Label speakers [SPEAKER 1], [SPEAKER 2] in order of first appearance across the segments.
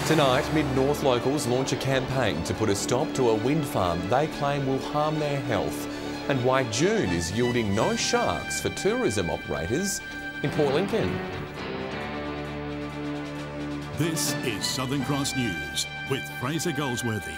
[SPEAKER 1] Tonight, Mid-North locals launch a campaign to put a stop to a wind farm they claim will harm their health, and why June is yielding no sharks for tourism operators in Port Lincoln.
[SPEAKER 2] This is Southern Cross News with Fraser Goldsworthy.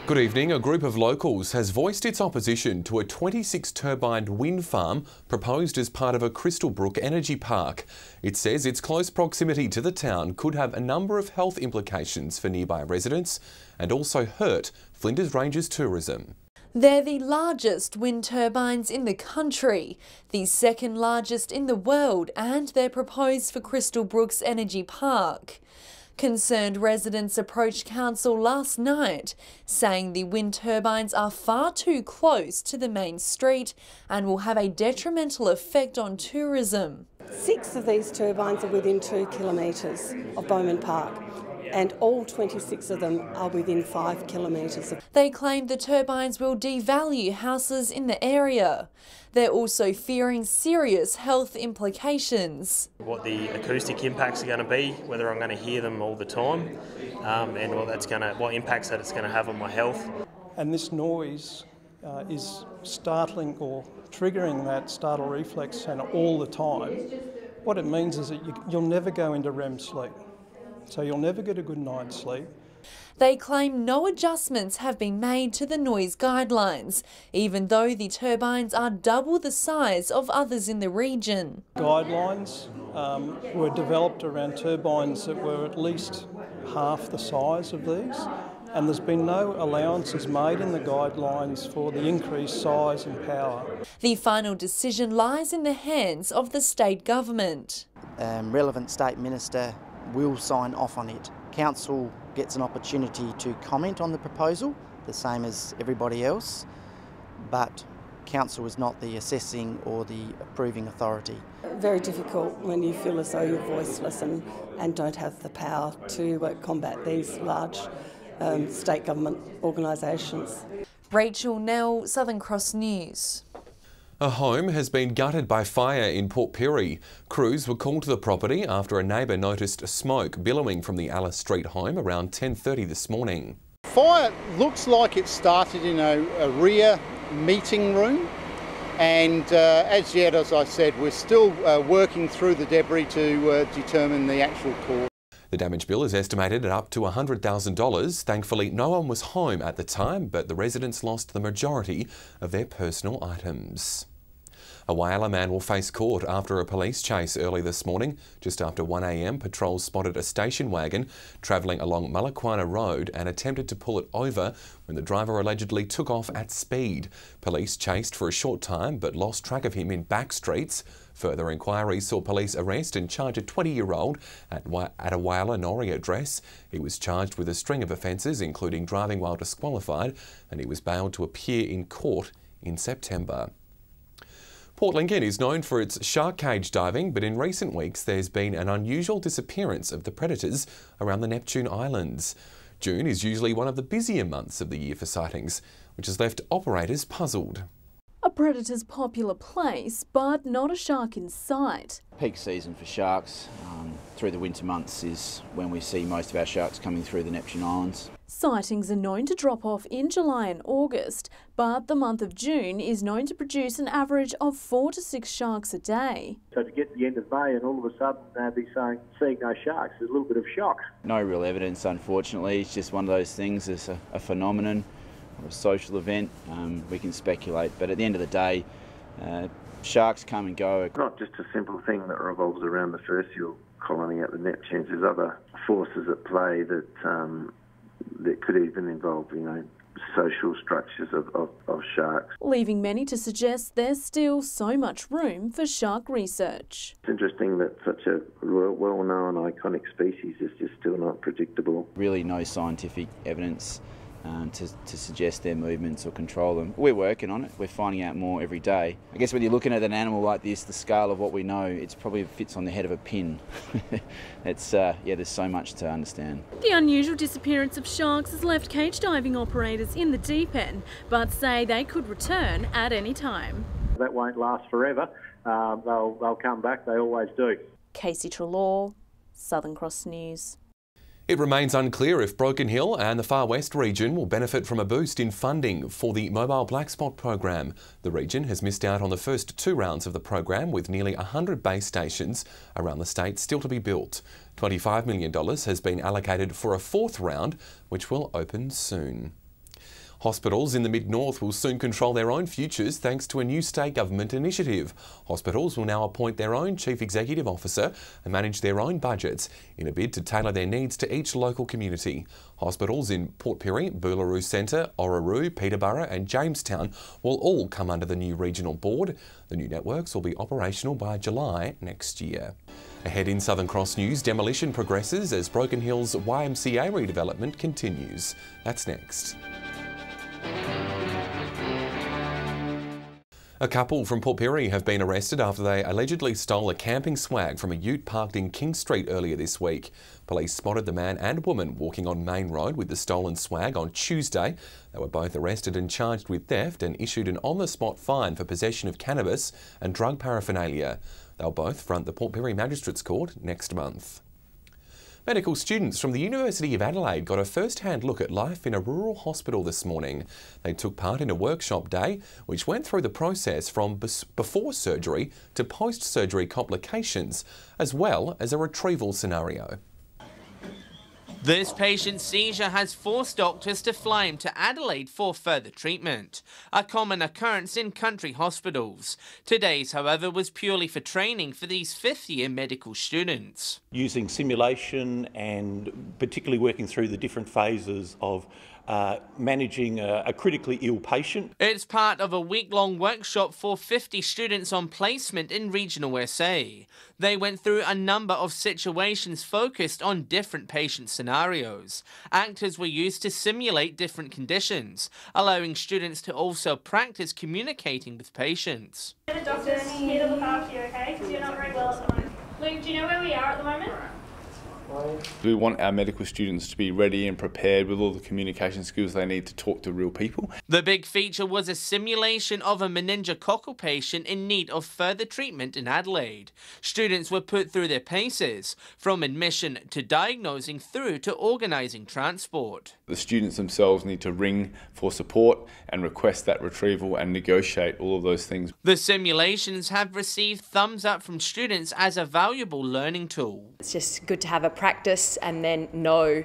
[SPEAKER 1] Good evening. A group of locals has voiced its opposition to a 26-turbined wind farm proposed as part of a Crystal Brook energy park. It says its close proximity to the town could have a number of health implications for nearby residents and also hurt Flinders Ranges tourism.
[SPEAKER 3] They're the largest wind turbines in the country, the second largest in the world, and they're proposed for Crystal Brook's energy park. Concerned residents approached council last night, saying the wind turbines are far too close to the main street and will have a detrimental effect on tourism.
[SPEAKER 4] 6 of these turbines are within 2 kilometres of Bowman Park, and all 26 of them are within 5 kilometres.
[SPEAKER 3] They claim the turbines will devalue houses in the area. They're also fearing serious health implications.
[SPEAKER 5] What the acoustic impacts are going to be, whether I'm going to hear them all the time, and what impacts that it's going to have on my health.
[SPEAKER 6] And this noise is startling or triggering that startle reflex and all the time. What it means is that you'll never go into REM sleep. So you'll never get a good night's sleep.
[SPEAKER 3] They claim no adjustments have been made to the noise guidelines, even though the turbines are double the size of others in the region.
[SPEAKER 6] Guidelines were developed around turbines that were at least half the size of these, and there's been no allowances made in the guidelines for the increased size and power.
[SPEAKER 3] The final decision lies in the hands of the state government.
[SPEAKER 7] Relevant state minister will sign off on it. Council gets an opportunity to comment on the proposal, the same as everybody else, but Council is not the assessing or the approving authority.
[SPEAKER 4] Very difficult when you feel as though you're voiceless and don't have the power to combat these large state government organisations.
[SPEAKER 3] Rachel Nell, Southern Cross News.
[SPEAKER 1] A home has been gutted by fire in Port Pirie. Crews were called to the property after a neighbour noticed smoke billowing from the Alice Street home around 10:30 this morning.
[SPEAKER 8] Fire looks like it started in a rear meeting room, and as yet, as I said, we're still working through the debris to determine the actual cause.
[SPEAKER 1] The damage bill is estimated at up to $100,000. Thankfully, no one was home at the time, but the residents lost the majority of their personal items. A Whyalla man will face court after a police chase early this morning. Just after 1 a.m, patrols spotted a station wagon travelling along Malakwana Road and attempted to pull it over when the driver allegedly took off at speed. Police chased for a short time but lost track of him in back streets. Further inquiries saw police arrest and charge a 20-year-old at a Whyalla Norrie address. He was charged with a string of offences, including driving while disqualified, and he was bailed to appear in court in September. Port Lincoln is known for its shark cage diving, but in recent weeks there's been an unusual disappearance of the predators around the Neptune Islands. June is usually one of the busier months of the year for sightings, which has left operators puzzled.
[SPEAKER 9] A predator's popular place, but not a shark in sight.
[SPEAKER 10] Peak season for sharks through the winter months is when we see most of our sharks coming through the Neptune Islands.
[SPEAKER 9] Sightings are known to drop off in July and August, but the month of June is known to produce an average of 4 to 6 sharks a day.
[SPEAKER 11] So to get to the end of May and all of a sudden be seeing no sharks is a little bit of shock.
[SPEAKER 10] No real evidence, unfortunately. It's just one of those things. It's a phenomenon or a social event. We can speculate, but at the end of the day, sharks come and go.
[SPEAKER 12] It's not just a simple thing that revolves around the fur seal colony at the Neptunes. There's other forces at play that could even involve, social structures of sharks.
[SPEAKER 9] Leaving many to suggest there's still so much room for shark research.
[SPEAKER 12] It's interesting that such a well-known iconic species is just still not predictable.
[SPEAKER 10] Really no scientific evidence to suggest their movements or control them. We're working on it. We're finding out more every day. I guess when you're looking at an animal like this, the scale of what we know, it probably fits on the head of a pin. There's so much to understand.
[SPEAKER 9] The unusual disappearance of sharks has left cage diving operators in the deep end, but say they could return at any time.
[SPEAKER 11] That won't last forever. They'll come back. They always do.
[SPEAKER 9] Casey Trelaw, Southern Cross News.
[SPEAKER 1] It remains unclear if Broken Hill and the Far West region will benefit from a boost in funding for the Mobile Black Spot program. The region has missed out on the first 2 rounds of the program, with nearly 100 base stations around the state still to be built. $25 million has been allocated for a 4th round, which will open soon. Hospitals in the Mid-North will soon control their own futures thanks to a new state government initiative. Hospitals will now appoint their own chief executive officer and manage their own budgets in a bid to tailor their needs to each local community. Hospitals in Port Pirie, Boolaroo Centre, Orroroo, Peterborough and Jamestown will all come under the new regional board. The new networks will be operational by July next year. Ahead in Southern Cross News, demolition progresses as Broken Hill's YMCA redevelopment continues. That's next. A couple from Port Pirie have been arrested after they allegedly stole a camping swag from a ute parked in King Street earlier this week. Police spotted the man and woman walking on Main Road with the stolen swag on Tuesday. They were both arrested and charged with theft and issued an on-the-spot fine for possession of cannabis and drug paraphernalia. They'll both front the Port Pirie Magistrates Court next month. Medical students from the University of Adelaide got a first-hand look at life in a rural hospital this morning. They took part in a workshop day which went through the process from before surgery to post-surgery complications, as well as a retrieval scenario.
[SPEAKER 13] This patient's seizure has forced doctors to fly him to Adelaide for further treatment, a common occurrence in country hospitals. Today's, however, was purely for training for these fifth-year medical students.
[SPEAKER 14] Using simulation and particularly working through the different phases of managing a critically ill patient.
[SPEAKER 13] It's part of a week-long workshop for 50 students on placement in regional SA. They went through a number of situations focused on different patient scenarios. Actors were used to simulate different conditions, allowing students to also practice communicating with patients.
[SPEAKER 15] The doctor's here to look after you, okay? Because you're not very well at the moment. Luke, do you know where we are at the moment?
[SPEAKER 16] We want our medical students to be ready and prepared with all the communication skills they need to talk to real people.
[SPEAKER 13] The big feature was a simulation of a meningococcal patient in need of further treatment in Adelaide. Students were put through their paces, from admission to diagnosing through to organising transport.
[SPEAKER 16] The students themselves need to ring for support and request that retrieval and negotiate all of those things.
[SPEAKER 13] The simulations have received thumbs up from students as a valuable learning tool.
[SPEAKER 17] It's just good to have a practice and then know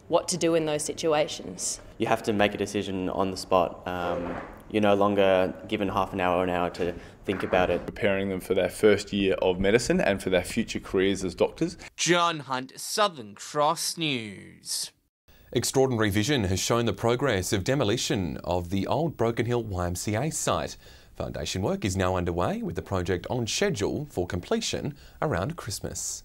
[SPEAKER 17] what to do in those situations.
[SPEAKER 18] You have to make a decision on the spot. You're no longer given half an hour or an hour to think about it.
[SPEAKER 16] Preparing them for their first year of medicine and for their future careers as doctors.
[SPEAKER 13] John Hunt, Southern Cross News.
[SPEAKER 1] Extraordinary Vision has shown the progress of demolition of the old Broken Hill YMCA site. Foundation work is now underway, with the project on schedule for completion around Christmas.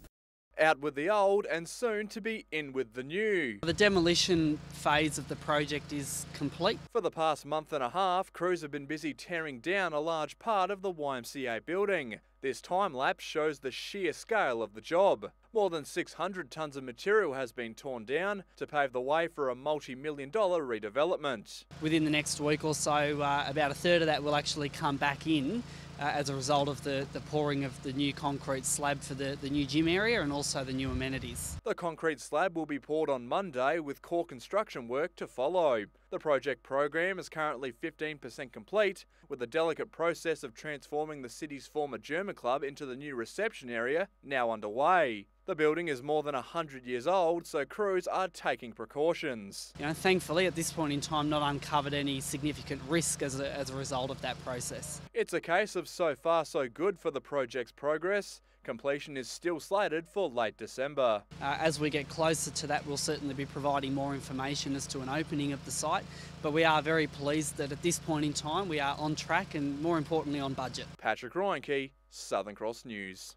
[SPEAKER 19] Out with the old and soon to be in with the new.
[SPEAKER 20] The demolition phase of the project is complete.
[SPEAKER 19] For the past month and a half, crews have been busy tearing down a large part of the YMCA building. This time-lapse shows the sheer scale of the job. More than 600 tonnes of material has been torn down to pave the way for a multi-million-dollar redevelopment.
[SPEAKER 20] Within the next week or so, about a third of that will actually come back in as a result of the pouring of the new concrete slab for the new gym area and also the new amenities.
[SPEAKER 19] The concrete slab will be poured on Monday, with core construction work to follow. The project program is currently 15% complete, with the delicate process of transforming the city's former German club into the new reception area now underway. The building is more than 100 years old, so crews are taking precautions.
[SPEAKER 20] Thankfully, at this point in time, not uncovered any significant risk as a result of that process.
[SPEAKER 19] It's a case of so far so good for the project's progress. Completion is still slated for late December.
[SPEAKER 20] As we get closer to that, we'll certainly be providing more information as to an opening of the site, but we are very pleased that at this point in time we are on track and, more importantly, on budget.
[SPEAKER 19] Patrick Reinke, Southern Cross News.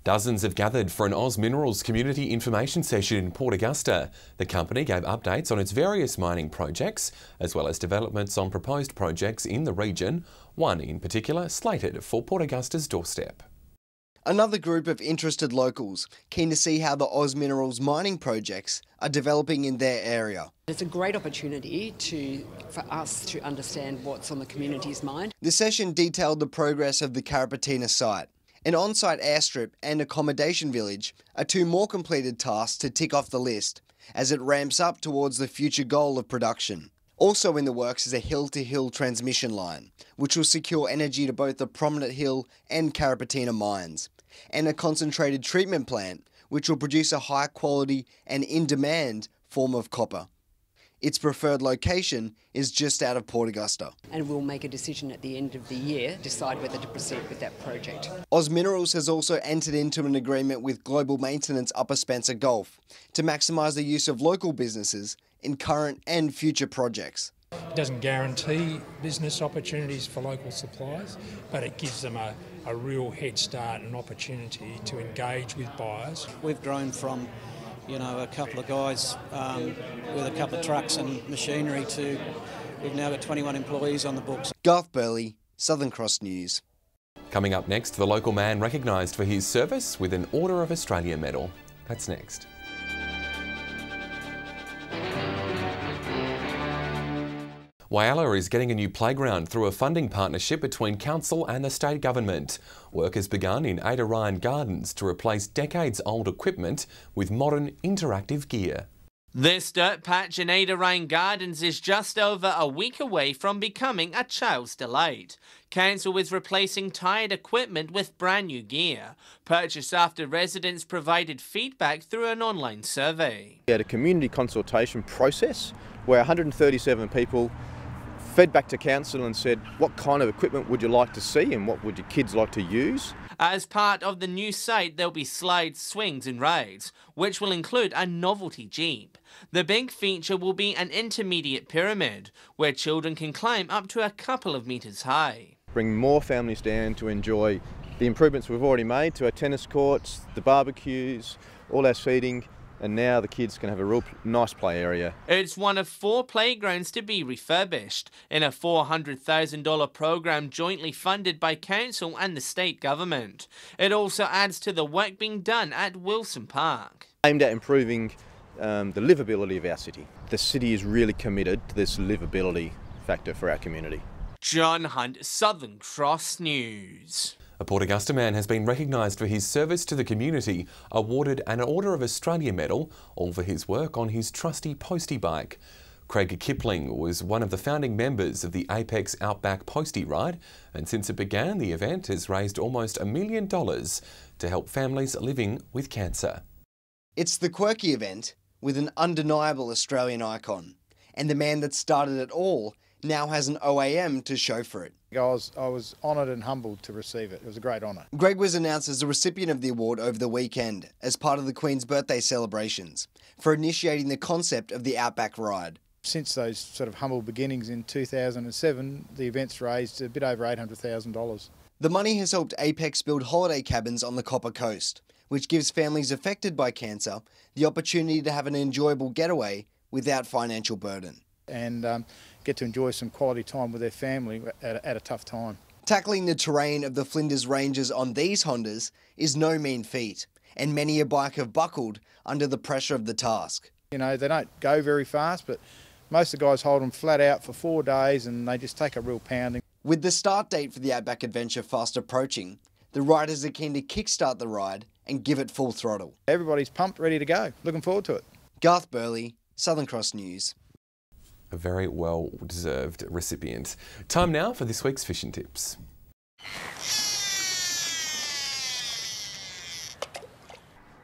[SPEAKER 1] Dozens have gathered for an Oz Minerals community information session in Port Augusta. The company gave updates on its various mining projects, as well as developments on proposed projects in the region, one in particular slated for Port Augusta's doorstep.
[SPEAKER 21] Another group of interested locals keen to see how the Oz Minerals mining projects are developing in their area.
[SPEAKER 22] It's a great opportunity for us to understand what's on the community's mind.
[SPEAKER 21] The session detailed the progress of the Carrapateena site. An on-site airstrip and accommodation village are two more completed tasks to tick off the list, as it ramps up towards the future goal of production. Also in the works is a hill-to-hill transmission line, which will secure energy to both the Prominent Hill and Carapatina mines, and a concentrated treatment plant, which will produce a high-quality and in-demand form of copper. Its preferred location is just out of Port Augusta.
[SPEAKER 22] And we'll make a decision at the end of the year, decide whether to proceed with that project.
[SPEAKER 21] Oz Minerals has also entered into an agreement with Global Maintenance Upper Spencer Gulf to maximise the use of local businesses in current and future projects.
[SPEAKER 2] It doesn't guarantee business opportunities for local suppliers, but it gives them a real head start and opportunity to engage with buyers.
[SPEAKER 5] We've grown from a couple of guys with a couple of trucks and machinery to we've now got 21 employees on the books.
[SPEAKER 21] Garth Burley, Southern Cross News.
[SPEAKER 1] Coming up next, the local man recognised for his service with an Order of Australia medal. That's next. Whyalla is getting a new playground through a funding partnership between council and the state government. Work has begun in Ada Ryan Gardens to replace decades-old equipment with modern interactive gear.
[SPEAKER 13] This dirt patch in Ada Ryan Gardens is just over a week away from becoming a child's delight. Council is replacing tired equipment with brand new gear, purchased after residents provided feedback through an online survey.
[SPEAKER 23] We had a community consultation process where 137 people fed back to council and said, what kind of equipment would you like to see and what would your kids like to use?
[SPEAKER 13] As part of the new site, there'll be slides, swings and rides, which will include a novelty jeep. The big feature will be an intermediate pyramid, where children can climb up to a couple of metres high.
[SPEAKER 23] Bring more families down to enjoy the improvements we've already made to our tennis courts, the barbecues, all our seating, and now the kids can have a real nice play area.
[SPEAKER 13] It's one of 4 playgrounds to be refurbished in a $400,000 program jointly funded by council and the state government. It also adds to the work being done at Wilson Park.
[SPEAKER 23] Aimed at improving the livability of our city. The city is really committed to this livability factor for our community.
[SPEAKER 13] John Hunt, Southern Cross News.
[SPEAKER 1] A Port Augusta man has been recognised for his service to the community, awarded an Order of Australia medal, all for his work on his trusty postie bike. Craig Kipling was one of the founding members of the Apex Outback Postie Ride, and since it began, the event has raised almost $1 million to help families living with cancer.
[SPEAKER 21] It's the quirky event with an undeniable Australian icon, and the man that started it all now has an OAM to show for it.
[SPEAKER 24] I was honoured and humbled to receive it. It was a great honour.
[SPEAKER 21] Greg was announced as the recipient of the award over the weekend as part of the Queen's birthday celebrations for initiating the concept of the Outback Ride.
[SPEAKER 24] Since those sort of humble beginnings in 2007, the event's raised a bit over $800,000.
[SPEAKER 21] The money has helped Apex build holiday cabins on the Copper Coast, which gives families affected by cancer the opportunity to have an enjoyable getaway without financial burden.
[SPEAKER 24] And get to enjoy some quality time with their family at a tough time.
[SPEAKER 21] Tackling the terrain of the Flinders Ranges on these Hondas is no mean feat, and many a bike have buckled under the pressure of the task.
[SPEAKER 24] You know, they don't go very fast, but most of the guys hold them flat out for 4 days and they just take a real pounding.
[SPEAKER 21] With the start date for the Outback Adventure fast approaching, the riders are keen to kickstart the ride and give it full throttle.
[SPEAKER 24] Everybody's pumped, ready to go. Looking forward to it.
[SPEAKER 21] Garth Burley, Southern Cross News.
[SPEAKER 1] A very well-deserved recipient. Time now for this week's fishing tips.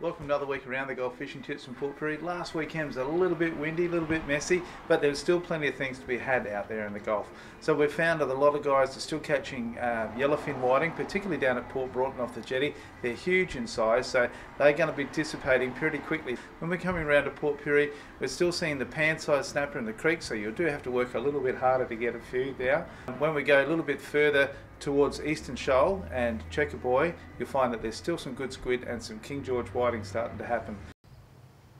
[SPEAKER 25] Welcome to another week around the Gulf Fishing Tips from Port Pirie. Last weekend was a little bit windy, a little bit messy, but there's still plenty of things to be had out there in the Gulf. So we've found that a lot of guys are still catching yellowfin whiting, particularly down at Port Broughton off the jetty. They're huge in size, so they're going to be dissipating pretty quickly. When we're coming around to Port Pirie, we're still seeing the pan-sized snapper in the creek, so you do have to work a little bit harder to get a few there. When we go a little bit further towards Eastern Shoal and Checker Buoy, you'll find that there's still some good squid and some King George whiting starting to happen.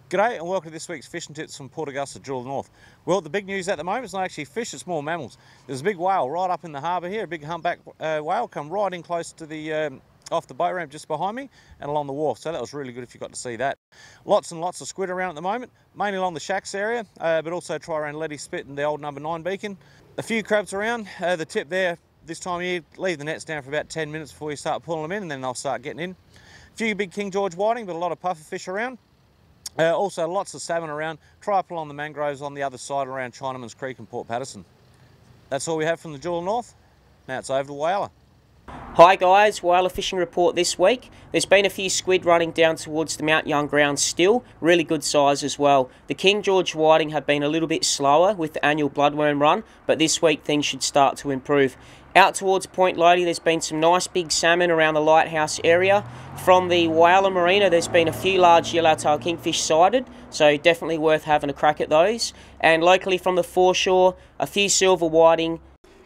[SPEAKER 26] G'day and welcome to this week's fishing tips from Port Augusta, Jewel North. Well, the big news at the moment is not actually fish, it's more mammals. There's a big whale right up in the harbour here, a big humpback whale come right in close to the off the boat ramp just behind me and along the wharf, so that was really good if you got to see that. Lots and lots of squid around at the moment, mainly along the shacks area, but also try around Letty Spit and the old number 9 beacon. A few crabs around. The tip there this time of year, leave the nets down for about 10 minutes before you start pulling them in, and then they'll start getting in. A few big King George whiting, but a lot of puffer fish around. Also lots of salmon around. Try pull on the mangroves on the other side around Chinaman's Creek and Port Patterson. That's all we have from the Jewel North. Now it's over to Whyalla.
[SPEAKER 3] Hi guys, Whyalla fishing report this week. There's been a few squid running down towards the Mount Young grounds still, really good size as well. The King George whiting have been a little bit slower with the annual bloodworm run, but this week things should start to improve. Out towards Point Lodi there's been some nice big salmon around the lighthouse area. From the Whyalla Marina there's been a few large yellowtail kingfish sighted, so definitely worth having a crack at those. And locally from the foreshore, a few silver whiting.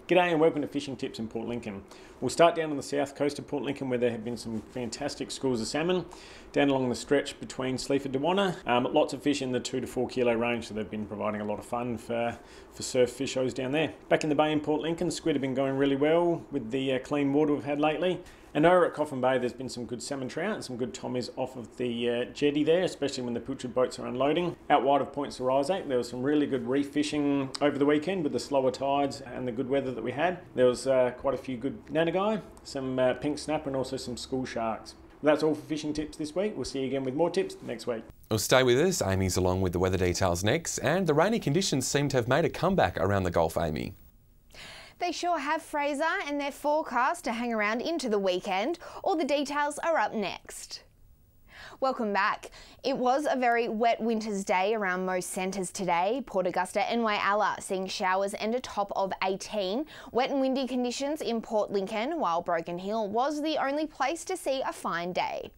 [SPEAKER 4] G'day and welcome to Fishing Tips in Port Lincoln. We'll start down on the south coast of Port Lincoln where there have been some fantastic schools of salmon. Down along the stretch between Sleaford to Wanna, lots of fish in the 2 to 4 kilo range, so they've been providing a lot of fun for surf fishers down there. Back in the bay in Port Lincoln, squid have been going really well with the clean water we've had lately. And over at Coffin Bay, there's been some good salmon trout and some good tommies off of the jetty there, especially when the pilchard boats are unloading. Out wide of Point Sarizak, there was some really good reef fishing over the weekend with the slower tides and the good weather that we had. There was quite a few good nanagai, some pink snapper and also some school sharks. That's all for Fishing Tips this week. We'll see you again with more tips next week.
[SPEAKER 1] Well, stay with us. Amy's along with the weather details next. And the rainy conditions seem to have made a comeback around the Gulf, Amy.
[SPEAKER 6] They sure have, Fraser, and they're forecast to hang around into the weekend. All the details are up next. Welcome back. It was a very wet winter's day around most centres today. Port Augusta and Whyalla seeing showers and a top of 18. Wet and windy conditions in Port Lincoln, while Broken Hill was the only place to see a fine day.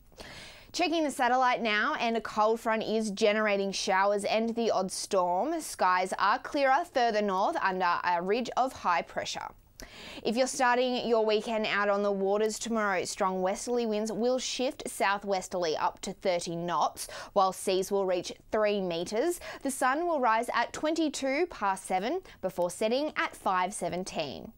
[SPEAKER 6] Checking the satellite now, and a cold front is generating showers and the odd storm. Skies are clearer further north under a ridge of high pressure. If you're starting your weekend out on the waters tomorrow, strong westerly winds will shift southwesterly up to 30 knots, while seas will reach 3 metres. The sun will rise at 22 past 7 before setting at 5:17.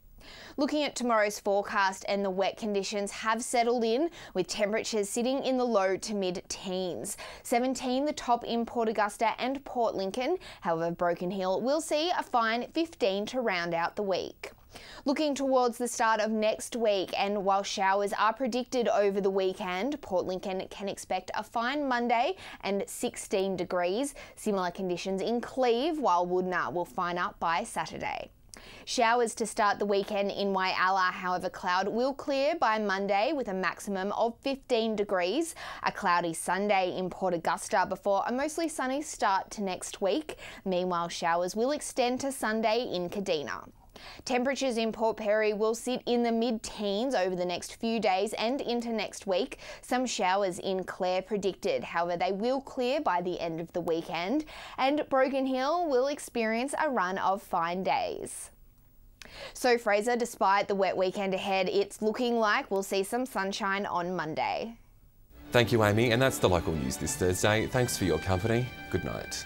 [SPEAKER 6] Looking at tomorrow's forecast, and the wet conditions have settled in, with temperatures sitting in the low to mid-teens. 17 the top in Port Augusta and Port Lincoln. However, Broken Hill will see a fine 15 to round out the week. Looking towards the start of next week, and while showers are predicted over the weekend, Port Lincoln can expect a fine Monday and 16 degrees. Similar conditions in Cleve, while Woodnah will fine up by Saturday. Showers to start the weekend in Whyalla, however cloud will clear by Monday with a maximum of 15 degrees. A cloudy Sunday in Port Augusta before a mostly sunny start to next week. Meanwhile, showers will extend to Sunday in Kadina. Temperatures in Port Perry will sit in the mid-teens over the next few days and into next week. Some showers in Clare predicted, however they will clear by the end of the weekend, and Broken Hill will experience a run of fine days. So Fraser, despite the wet weekend ahead, it's looking like we'll see some sunshine on Monday.
[SPEAKER 1] Thank you, Amy, and that's the local news this Thursday. Thanks for your company. Good night.